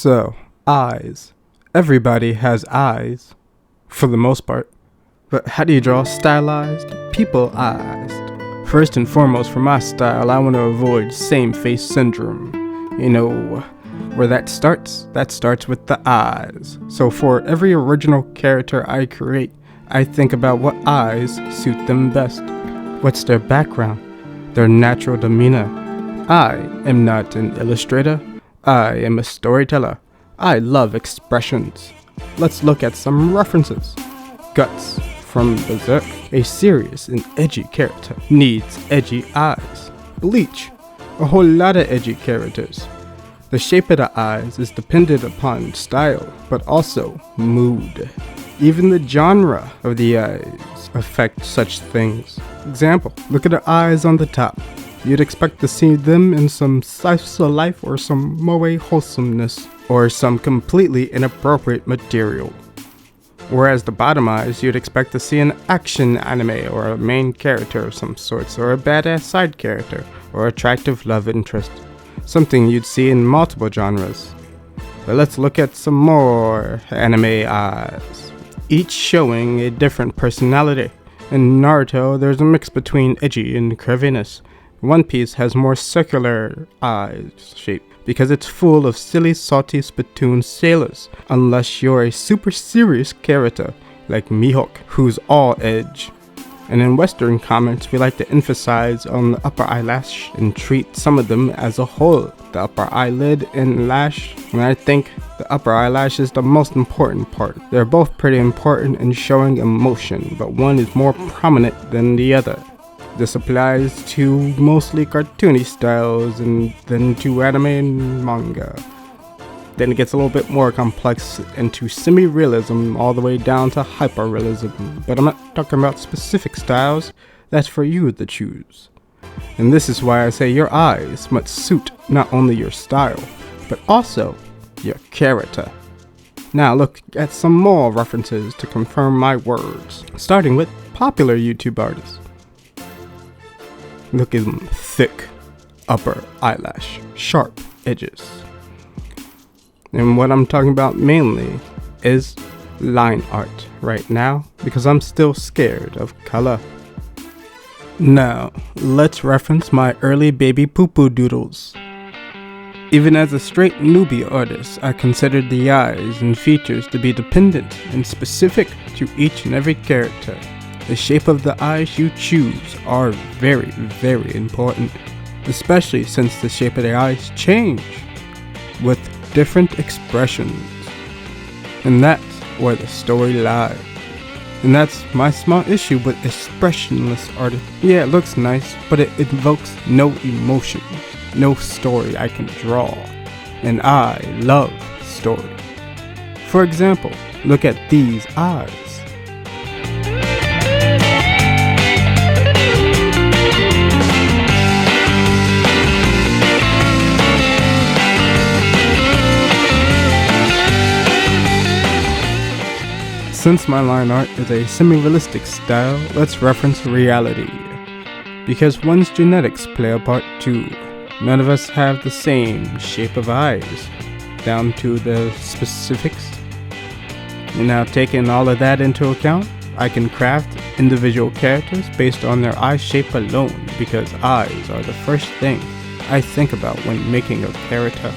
So, eyes. Everybody has eyes, for the most part. But how do you draw stylized, people-eyed? First and foremost, for my style, I want to avoid same-face syndrome. You know, where that starts with the eyes. So for every original character I create, I think about what eyes suit them best. What's their background? Their natural demeanor. I am not an illustrator. I am a storyteller. I love expressions. Let's look at some references. Guts from Berserk. A serious and edgy character needs edgy eyes. Bleach. A whole lot of edgy characters. The shape of the eyes is dependent upon style, but also mood. Even the genre of the eyes affect such things. Example, look at the eyes on the top. You'd expect to see them in some slice of life or some moe wholesomeness, or some completely inappropriate material. Whereas the bottom eyes, you'd expect to see an action anime or a main character of some sorts, or a badass side character, or attractive love interest. Something you'd see in multiple genres. But let's look at some more anime eyes, each showing a different personality. In Naruto, there's a mix between edgy and curviness. One Piece has more circular eyes shape because it's full of silly, salty spittoon sailors, unless you're a super serious character like Mihawk, who's all edge. And in Western comics, we like to emphasize on the upper eyelash and treat some of them as a whole. The upper eyelid and lash, and I think the upper eyelash is the most important part. They're both pretty important in showing emotion, but one is more prominent than the other. This applies to mostly cartoony styles and then to anime and manga. Then it gets a little bit more complex into semi-realism all the way down to hyper-realism. But I'm not talking about specific styles, that's for you to choose. And this is why I say your eyes must suit not only your style, but also your character. Now look at some more references to confirm my words, starting with popular YouTube artists. Look at them, thick upper eyelash, sharp edges. And what I'm talking about mainly is line art right now, because I'm still scared of color. Now, let's reference my early baby poo-poo doodles. Even as a straight newbie artist, I considered the eyes and features to be dependent and specific to each and every character. The shape of the eyes you choose are very, very important, especially since the shape of the eyes change with different expressions. And that's where the story lies. And that's my small issue with expressionless art. Yeah, it looks nice, but it invokes no emotion, no story I can draw. And I love story. For example, look at these eyes. Since my line art is a semi-realistic style, let's reference reality. Because one's genetics play a part too. None of us have the same shape of eyes, down to the specifics. And now taking all of that into account, I can craft individual characters based on their eye shape alone, because eyes are the first thing I think about when making a character.